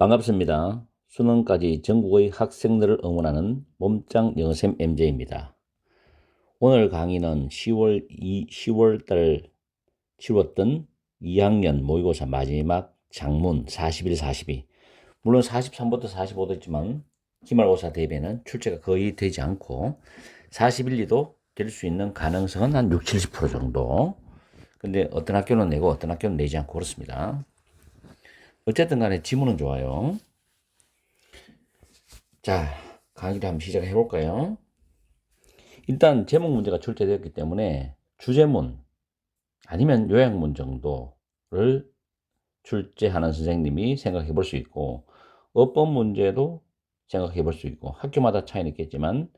반갑습니다. 수능까지 전국의 학생들을 응원하는 몸짱 영어쌤 MJ입니다. 오늘 강의는 10월 달 치렀던 2학년 모의고사 마지막 장문 41, 42. 물론 43부터 45도 있지만 기말고사 대비에는 출제가 거의 되지 않고 41리도 될 수 있는 가능성은 한 60, 70% 정도. 근데 어떤 학교는 내고 어떤 학교는 내지 않고 그렇습니다. 어쨌든 간에 지문은 좋아요. 자, 강의를 한번 시작해 볼까요? 일단 제목 문제가 출제되었기 때문에 주제문 아니면 요약문 정도를 출제하는 선생님이 생각해 볼 수 있고, 어법 문제도 생각해 볼 수 있고, 학교마다 차이는 있겠지만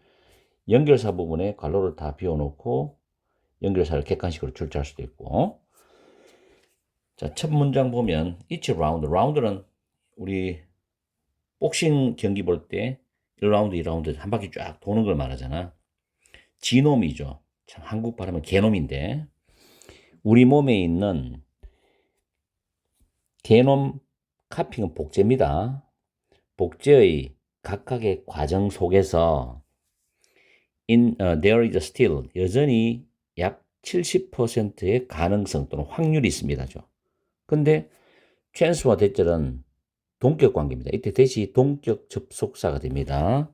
연결사 부분에 괄호를 다 비워놓고 연결사를 객관식으로 출제할 수도 있고. 자, 첫 문장 보면 each round, 라운드는 우리 복싱 경기 볼 때 1라운드, 2라운드 한 바퀴 쫙 도는 걸 말하잖아. 지놈이죠. 참 한국 발음은 개놈인데, 우리 몸에 있는 개놈 카핑은 복제입니다. 복제의 각각의 과정 속에서 there is still 여전히 약 70%의 가능성 또는 확률이 있습니다. 근데 chance와 대절은 동격 관계입니다. 이때 대시 동격 접속사가 됩니다.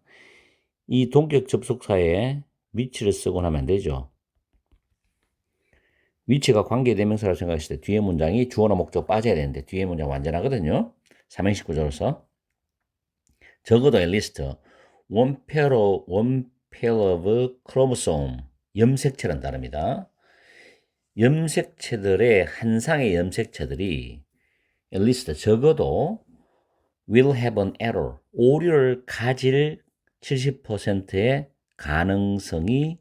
이 동격 접속사에 위치를 쓰고 나면 안 되죠. 위치가 관계대명사라고 생각했을 때 뒤에 문장이 주어나 목적 빠져야 되는데 뒤에 문장 완전하거든요. 삼행식 구조로서. 적어도 at least one pair of chromosome, 염색체란 단어입니다. 염색체들의 한 쌍의 염색체들이 at least 적어도 will have an error, 오류를 가질 70%의 가능성이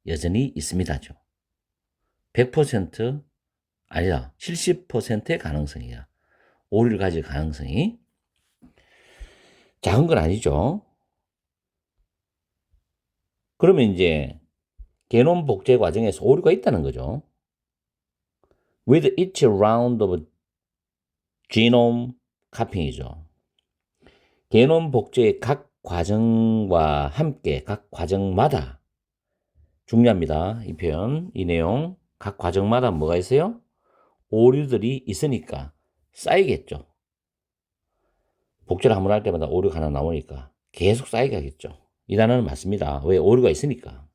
여전히 있습니다죠. 100% 아니다. 70%의 가능성이야. 오류를 가질 가능성이. 작은 건 아니죠. 그러면 이제 게놈 복제 과정에서 오류가 있다는 거죠. With each round of genome copying이죠. 게놈 복제의 각 과정과 함께 각 과정마다 중요합니다. 이 표현, 이 내용. 각 과정마다 뭐가 있어요? 오류들이 있으니까 쌓이겠죠. 복제를 한 번 할 때마다 오류가 하나 나오니까 계속 쌓이겠죠. 이 단어는 맞습니다. 왜? 오류가 있으니까.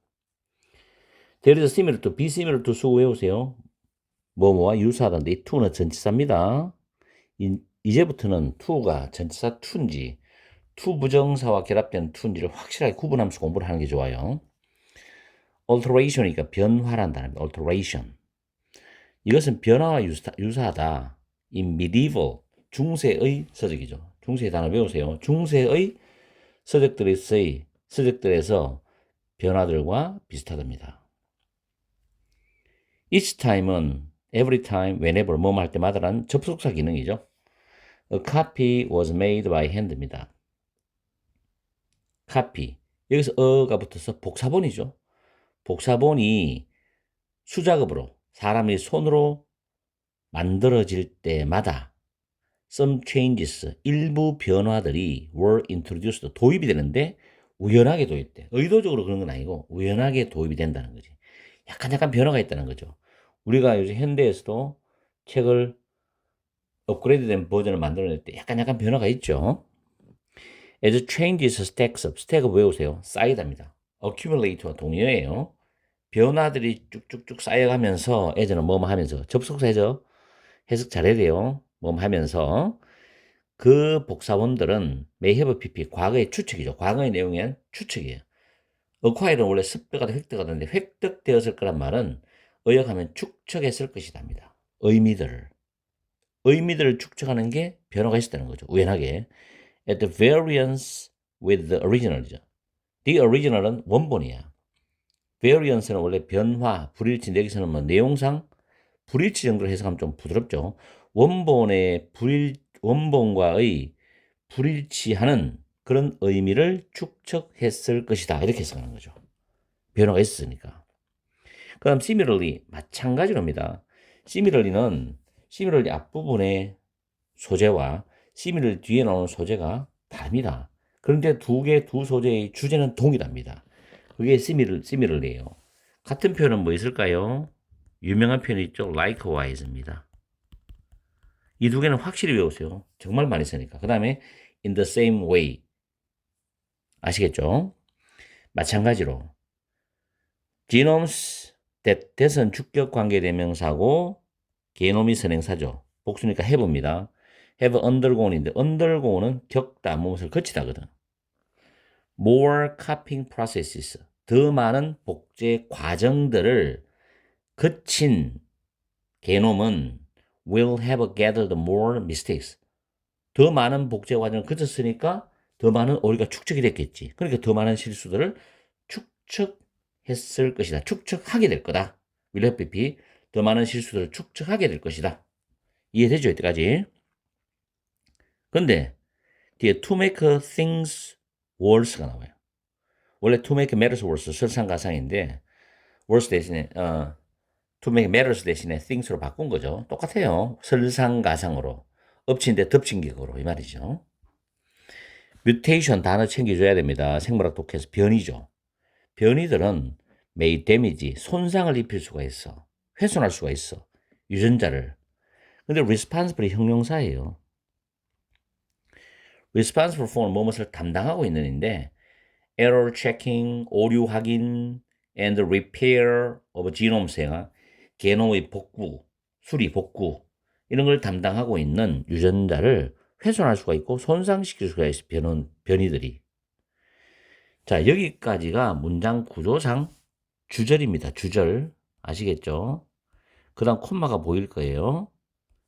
There is similar to, be similar to 쓰고 외우세요. 뭐뭐와 유사하다는데 이 to는 전치사입니다. 이제부터는 to가 전치사 to인지 to 부정사와 결합된 to인지를 확실하게 구분하면서 공부를 하는 게 좋아요. alteration이니까 변화란 단어입니다. alteration. 이것은 변화와 유사하다. in medieval, 중세의 서적이죠. 중세의 단어 배우세요. 중세의 서적들에서 변화들과 비슷하답니다. each time은 every time, whenever, 뭐뭐 할 때마다란 접속사 기능이죠. A copy was made by hand입니다. copy. 여기서 어가 붙어서 복사본이죠. 복사본이 수작업으로 사람이 손으로 만들어질 때마다 some changes, 일부 변화들이 were introduced, 도입이 되는데 우연하게 도입돼. 의도적으로 그런 건 아니고 우연하게 도입이 된다는 거지. 약간 변화가 있다는 거죠. 우리가 요즘 현대에서도 책을 업그레이드된 버전을 만들어낼 때 약간 변화가 있죠. As changes stacks up, stack 외우세요. 쌓이답니다. accumulate와 동의어예요. 변화들이 쭉쭉쭉 쌓여가면서 예전에 뭐뭐 하면서 접속사 해석 잘해야 돼요. 뭐뭐 하면서 그 복사본들은 may have pp, 과거의 추측이죠. 과거의 내용엔 추측이에요. acquire는 원래 습득하다 획득하던데 획득되었을 거란 말은 의역하면 추측했을 것이답니다. 의미들을 축적하는 게 변화가 있었다는 거죠. 우연하게. At the variance with the original이죠. The original은 원본이야. variance는 원래 변화, 불일치, 여기서는 뭐 내용상 불일치 정도로 해석하면 좀 부드럽죠. 원본과의 불일치하는 그런 의미를 축적했을 것이다. 이렇게 해석하는 거죠. 변화가 있었으니까. 그럼 similarly, 마찬가지로입니다. similarly 앞부분의 소재와 시밀을 뒤에 나오는 소재가 다릅니다. 그런데 두 소재의 주제는 동일합니다. 그게 시밀을이에요. 같은 표현은 뭐 있을까요? 유명한 표현이 있죠. likewise입니다. 이 두 개는 확실히 외우세요. 정말 많이 쓰니까. 그 다음에 in the same way. 아시겠죠? 마찬가지로 genomes that은 주격 관계대명사고 게노미 선행사죠. 복수니까 have입니다. have undergone인데 undergo는 겪다, 무엇을 거치다거든. more copying processes. 더 많은 복제 과정들을 거친 게놈은 will have gathered more mistakes. 더 많은 복제 과정을 거쳤으니까 더 많은 오류가 축적이 됐겠지. 그러니까 더 많은 실수들을 축적했을 것이다. 축적하게 될 거다. will have been 더 많은 실수들을 축적하게 될 것이다. 이해되죠? 여기까지. 근데 뒤에 to make things worse가 나와요. 원래 to make matters worse 설상가상인데 worse 대신에 to make matters 대신에 things로 바꾼 거죠. 똑같아요. 설상가상으로. 엎친데 덮친 격으로 이 말이죠. mutation 단어 챙겨줘야 됩니다. 생물학 독해에서 변이죠. 변이들은 may damage 손상을 입힐 수가 있어. 훼손할 수가 있어. 유전자를. 근데 responsible이 형용사예요. responsible for 무엇을 담당하고 있는인데 error checking, 오류 확인, and repair of genome가 게놈의 복구, 수리, 복구 이런 걸 담당하고 있는 유전자를 훼손할 수가 있고 손상시킬 수가 있어 변이들이. 자, 여기까지가 문장 구조상 주절입니다. 주절 아시겠죠? 그 다음 콤마가 보일 거예요.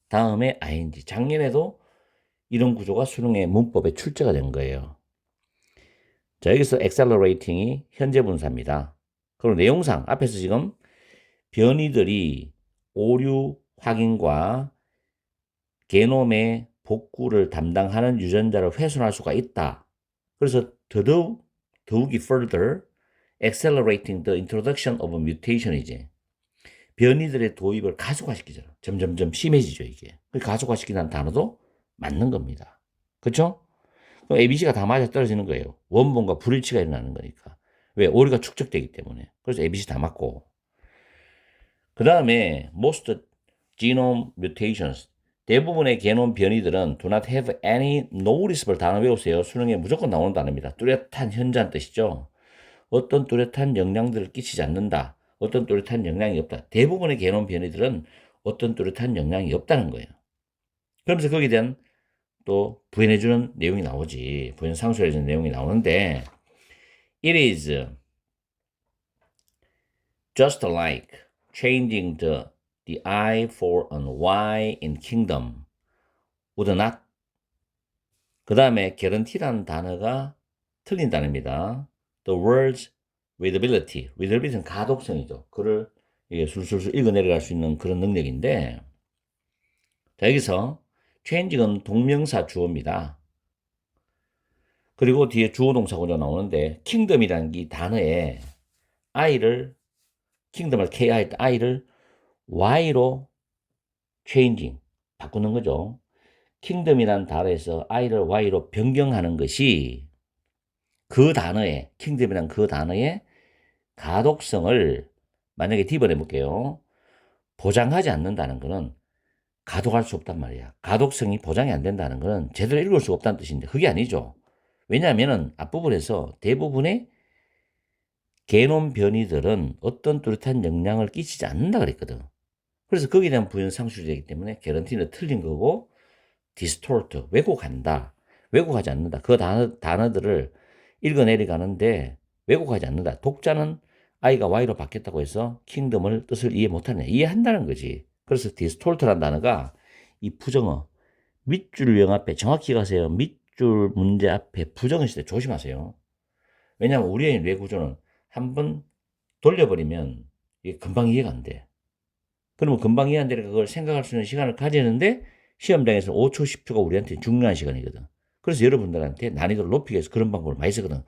다음에 ing. 작년에도 이런 구조가 수능의 문법에 출제가 된 거예요. 자, 여기서 accelerating이 현재 분사입니다. 그리고 내용상 앞에서 지금 변이들이 오류 확인과 게놈의 복구를 담당하는 유전자를 훼손할 수가 있다. 그래서 더욱이 further accelerating the introduction of mutation이지. 변이들의 도입을 가속화시키죠. 점점점 심해지죠, 이게. 가속화시키는 단어도 맞는 겁니다. 그렇죠? 그럼 ABC가 다 맞아 떨어지는 거예요. 원본과 불일치가 일어나는 거니까. 왜? 오류가 축적되기 때문에. 그래서 ABC 다 맞고. 그 다음에 most genome mutations. 대부분의 게놈 변이들은 do not have any noticeable 단어 외우세요. 수능에 무조건 나오는 단어입니다. 뚜렷한 현저한 뜻이죠. 어떤 뚜렷한 영향들을 끼치지 않는다. 어떤 뚜렷한 영향이 없다. 대부분의 게놈 변이들은 어떤 뚜렷한 영향이 없다는 거예요. 그러면서 거기에 대한 또 부인해주는 내용이 나오지. 부인 상수해주는 내용이 나오는데 it is just like changing the I for an Y in kingdom would not. 그 다음에 guarantee라는 단어가 틀린 단어입니다. The words readability는 가독성이죠. 글을 이게 술술술 읽어내려갈 수 있는 그런 능력인데, 자, 여기서 change는 동명사 주어입니다. 그리고 뒤에 주어 동사 구조 나오는데 kingdom이라는 이 단어에 kingdom을 I를 Y로 changing 바꾸는 거죠. kingdom이라는 단어에서 I를 Y로 변경하는 것이 그 단어에 kingdom이라는 그 단어의 가독성을 만약에 뒤집어내 볼게요. 보장하지 않는다는 것은 가독할 수 없단 말이야. 가독성이 보장이 안 된다는 것은 제대로 읽을 수 없다는 뜻인데 그게 아니죠. 왜냐하면 앞부분에서 대부분의 게놈 변이들은 어떤 뚜렷한 영향을 끼치지 않는다 그랬거든. 그래서 거기에 대한 부연 상술이 되기 때문에 개런티는 틀린 거고 distort, 왜곡한다. 왜곡하지 않는다. 그 단어들을 읽어내려가는데 왜곡하지 않는다. 독자는 I가 Y로 바뀌었다고 해서 킹덤을 뜻을 이해 못하냐. 이해한다는 거지. 그래서 distort라는 단어가 이 부정어, 밑줄령 앞에 정확히 가세요. 밑줄 문제 앞에 부정어 있을 때 조심하세요. 왜냐하면 우리의 뇌구조는 한번 돌려버리면 이게 금방 이해가 안 돼. 그러면 금방 이해 안 되니까 그걸 생각할 수 있는 시간을 가지는데 시험장에서는 5초, 10초가 우리한테 중요한 시간이거든. 그래서 여러분들한테 난이도를 높이기 위해서 그런 방법을 많이 쓰거든.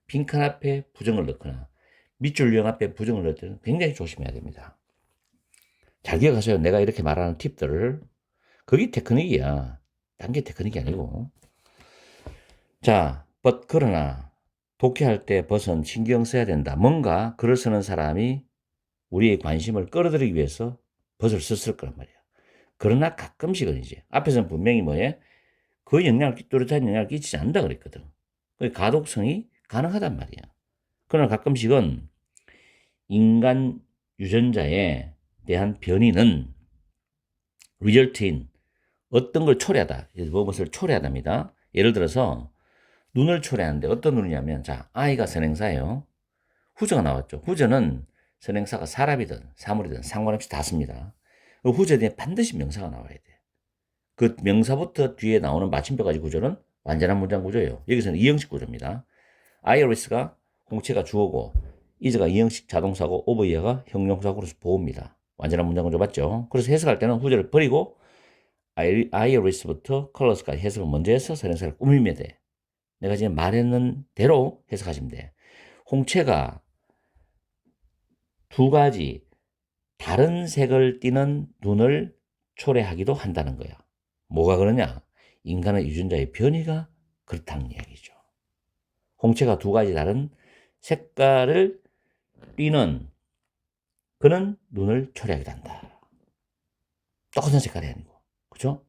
빈칸 앞에 부정을 넣거나 밑줄 유형 앞에 부정을 넣을 때는 굉장히 조심해야 됩니다. 잘 기억하세요. 내가 이렇게 말하는 팁들을. 그게 테크닉이야. 단계 테크닉이 아니고. 자, 그러나 독해할 때 벗은 신경 써야 된다. 뭔가 글을 쓰는 사람이 우리의 관심을 끌어들이기 위해서 벗을 썼을 거란 말이야. 그러나 가끔씩은 이제 앞에서는 분명히 뭐에 그 영향을 뚜렷한 영향을 끼치지 않는다 그랬거든. 그 가독성이 가능하단 말이야. 그러나 가끔씩은 인간 유전자에 대한 변이는 result인 어떤 걸 초래하다. 무엇을 초래하답니다. 예를 들어서 눈을 초래하는데 어떤 눈이냐면, 자, 아이가 선행사예요. 후저가 나왔죠. 후저는 선행사가 사람이든 사물이든 상관없이 다 씁니다. 그 후저 뒤에 반드시 명사가 나와야 돼. 그 명사부터 뒤에 나오는 마침표까지 구조는 완전한 문장 구조예요. 여기서는 이형식 구조입니다. iris가 공체가 주어고 is가 이형식 자동사고 over가 형용사고로서 보호입니다. 완전한 문장 구조 맞죠? 그래서 해석할 때는 후저를 버리고 iris부터 colors까지 해석을 먼저 해서 선행사를 꾸미면 돼. 내가 지금 말했는 대로 해석하시면 돼. 홍채가 두 가지 다른 색을 띠는 눈을 초래하기도 한다는 거야. 뭐가 그러냐? 인간의 유전자의 변이가 그렇다는 이야기죠. 홍채가 두 가지 다른 색깔을 띠는 그는 눈을 초래하기도 한다. 똑같은 색깔이 아니고. 그죠?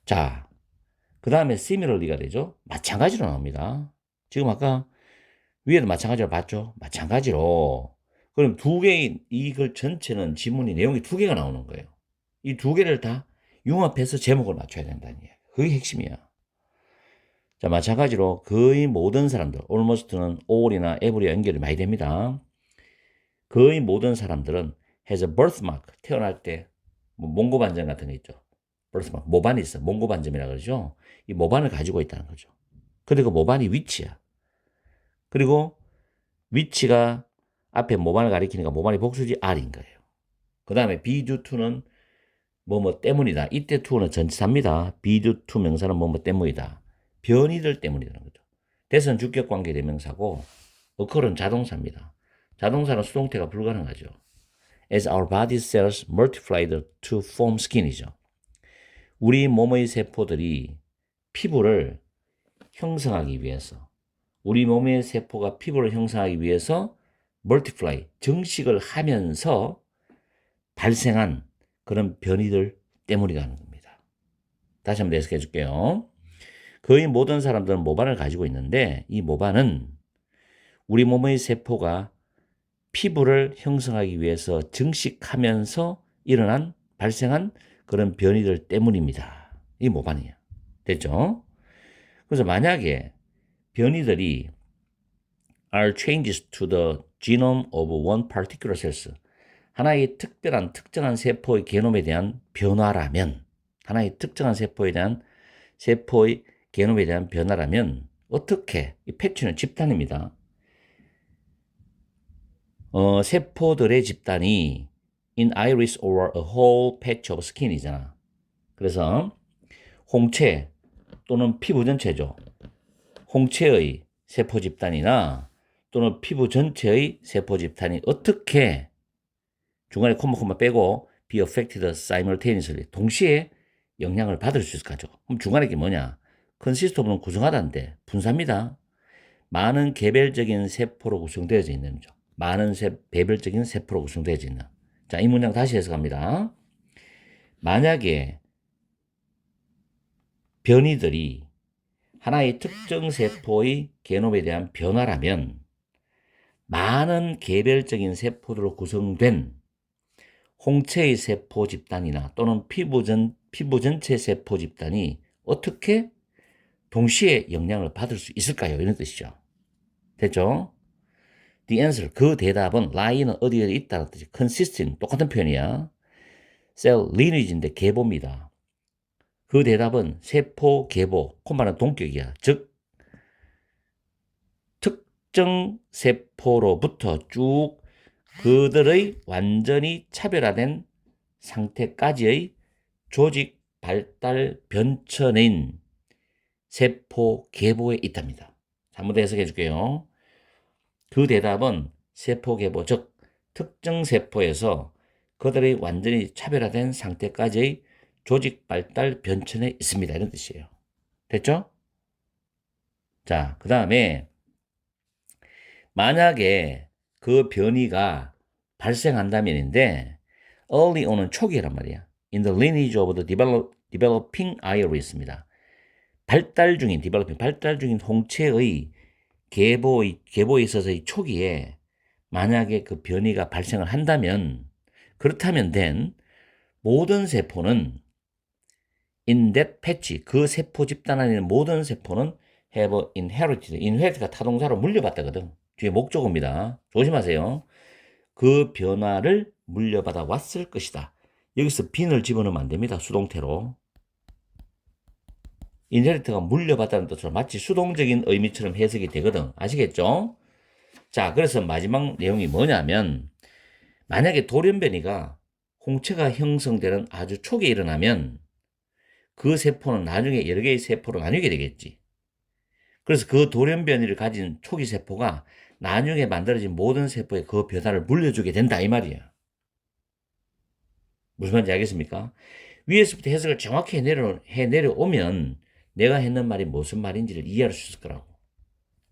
자, 그 다음에 similarly가 되죠. 마찬가지로 나옵니다. 지금 아까 위에도 마찬가지로 봤죠? 마찬가지로. 그럼 두 개의 이글 전체는 지문이 내용이 두 개가 나오는 거예요. 이 두 개를 다 융합해서 제목을 맞춰야 된다는 얘기예요. 그게 핵심이야. 자, 마찬가지로 거의 모든 사람들, almost는 all이나 every 연결이 많이 됩니다. 거의 모든 사람들은 has a birthmark, 태어날 때 뭐 몽고 반점 같은 거 있죠. birthmark, 모반이 있어. 몽고 반점이라 그러죠. 이 모반을 가지고 있다는 거죠. 근데 그 모반이 위치야. 그리고 위치가 앞에 모반을 가리키니까 모반이 복수지 R인 거예요. 그 다음에 be due to는 뭐뭐 때문이다. 이때 to는 전치사입니다. be due to 명사는 뭐뭐 때문이다. 변이들 때문이라는 거죠. 대선 주격 관계 대명사고 occur은 자동사입니다. 자동사는 수동태가 불가능하죠. As our body cells multiplied to form skin이죠. 우리 몸의 세포들이 피부를 형성하기 위해서 우리 몸의 세포가 피부를 형성하기 위해서 multiply, 증식을 하면서 발생한 그런 변이들 때문이라는 겁니다. 다시 한번 해석해 줄게요. 거의 모든 사람들은 모반을 가지고 있는데 이 모반은 우리 몸의 세포가 피부를 형성하기 위해서 증식하면서 발생한 그런 변이들 때문입니다. 이 모반이에요. 됐죠? 그래서 만약에 변이들이 are changes to the genome of one particular cells. 하나의 특정한 세포의 게놈에 대한 변화라면, 하나의 특정한 세포에 대한 세포의 게놈에 대한 변화라면 어떻게? 이 팩트는 집단입니다. 세포들의 집단이 in iris or a whole patch of skin이잖아. 그래서 홍채 또는 피부 전체죠. 홍채의 세포 집단이나 또는 피부 전체의 세포 집단이 어떻게 중간에 콤마 빼고 be affected simultaneously 동시에 영향을 받을 수 있을까죠? 그럼 중간에 게 뭐냐? consist of는 구성하다인데 분사입니다. 많은 개별적인 세포로 구성되어져 있는 거죠. 많은 개별적인 세포로 구성되어져 있는. 자, 이 문장 다시 해석합니다. 만약에 변이들이 하나의 특정 세포의 게놈에 대한 변화라면 많은 개별적인 세포들로 구성된 홍채의 세포 집단이나 또는 피부 전체 세포 집단이 어떻게 동시에 영향을 받을 수 있을까요? 이런 뜻이죠. 됐죠? The answer, 그 대답은 lie는 어디에 있다는 뜻이 consisting, 똑같은 표현이야. cell lineage인데 계보입니다. 그 대답은 세포 계보, 콤마는 동격이야. 즉 특정 세포로부터 쭉 그들의 완전히 차별화된 상태까지의 조직 발달 변천인 세포 계보에 있답니다. 한번 더 해석해 줄게요. 그 대답은 세포 계보, 즉 특정 세포에서 그들의 완전히 차별화된 상태까지의 조직 발달 변천에 있습니다. 이런 뜻이에요. 됐죠? 자, 그 다음에 만약에 그 변이가 발생한다면인데 early on은 초기란 말이야. In the lineage of the developing iris입니다. 발달 중인 홍채의 계보에 있어서의 초기에 만약에 그 변이가 발생을 한다면 그렇다면 then 모든 세포는 in that patch 그 세포 집단 안에 있는 모든 세포는 have inherited가 타동사로 물려받다거든. 뒤에 목적어입니다. 조심하세요. 그 변화를 물려받아 왔을 것이다. 여기서 빈을 집어넣으면 안 됩니다. 수동태로. 인헤리트가 물려받다는 뜻으로 마치 수동적인 의미처럼 해석이 되거든. 아시겠죠? 자, 그래서 마지막 내용이 뭐냐면 만약에 돌연변이가 홍채가 형성되는 아주 초기에 일어나면 그 세포는 나중에 여러 개의 세포로 나뉘게 되겠지. 그래서 그 돌연변이를 가진 초기 세포가 나중에 만들어진 모든 세포에 그 변화를 물려주게 된다 이 말이야. 무슨 말인지 알겠습니까? 위에서부터 해석을 정확히 해내려오면 내가 했는 말이 무슨 말인지를 이해할 수 있을 거라고.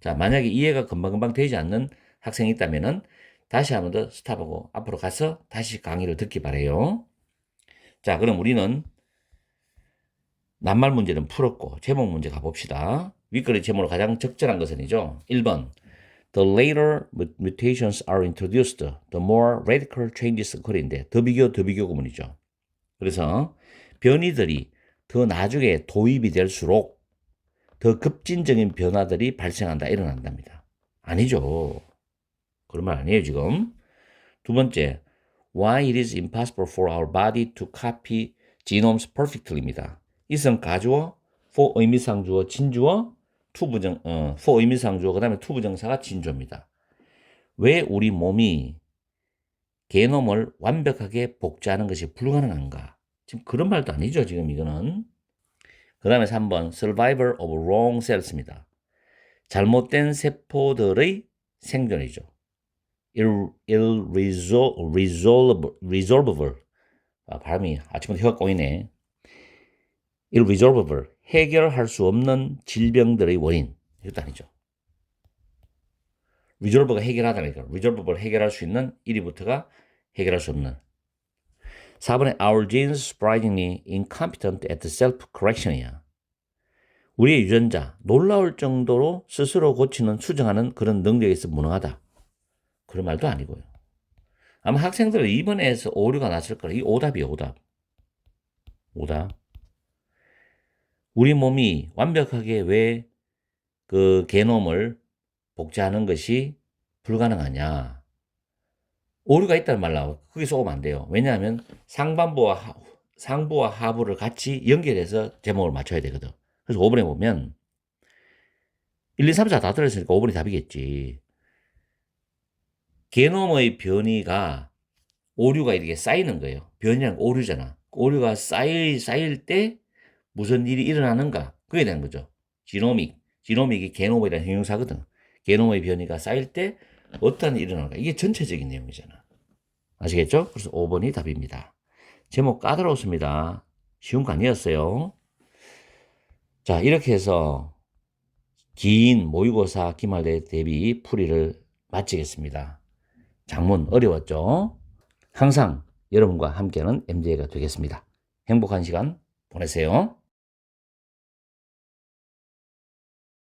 자, 만약에 이해가 금방금방 되지 않는 학생이 있다면은 다시 한 번 더 스탑하고 앞으로 가서 다시 강의를 듣기 바래요. 자, 그럼 우리는 낱말 문제는 풀었고 제목 문제 가봅시다. 윗글의 제목으로 가장 적절한 것은이죠. 1번 The later mutations are introduced, the more radical changes occur인데 더 비교 구문이죠. 그래서 변이들이 더 나중에 도입이 될수록 더 급진적인 변화들이 발생한다, 일어난답니다. 아니죠. 그런 말 아니에요, 지금. 두 번째, why it is impossible for our body to copy genomes perfectly입니다. 이성 가주어, for 의미상주어, 진주어, for 의미상주어, 그 다음에 투부정사가 진주어입니다. 왜 우리 몸이 게놈을 완벽하게 복제하는 것이 불가능한가? 지금 그런 말도 아니죠, 지금 이거는. 그 다음에 3번, survival of wrong cells입니다. 잘못된 세포들의 생존이죠. irresolvable. 발음이 아침부터 혀가 꼬이네. irresolvable. 해결할 수 없는 질병들의 원인. 이것도 아니죠. resolve가 해결하다니까. resolvable 해결할 수 있는 1위부터가 해결할 수 없는. 4번에 our genes surprisingly incompetent at self-correction이야. 우리의 유전자, 놀라울 정도로 스스로 고치는, 수정하는 그런 능력에 있어 무능하다. 그런 말도 아니고요. 아마 학생들은 2번에서 오류가 났을 거라. 이 오답이에요, 오답. 우리 몸이 완벽하게 왜 그 게놈을 복제하는 것이 불가능하냐. 오류가 있다는 말 나와. 거기서 오면 안 돼요. 왜냐하면 상부와 하부를 같이 연결해서 제목을 맞춰야 되거든. 그래서 5번에 보면 1, 2, 3, 4 다 들어있으니까 5번이 답이겠지. 게놈의 변이가 오류가 이렇게 쌓이는 거예요. 변이란 오류잖아. 오류가 쌓일 때 무슨 일이 일어나는가? 그게 되는 거죠. 지노믹이 게놈이라는 형용사거든. 게놈의 변이가 쌓일 때 어떤 일이 일어나는가? 이게 전체적인 내용이잖아. 아시겠죠? 그래서 5번이 답입니다. 제목 까다로웠습니다. 쉬운 거 아니었어요. 자, 이렇게 해서 긴 모의고사 기말대 대비 풀이를 마치겠습니다. 작문 어려웠죠? 항상 여러분과 함께하는 MDA가 되겠습니다. 행복한 시간 보내세요.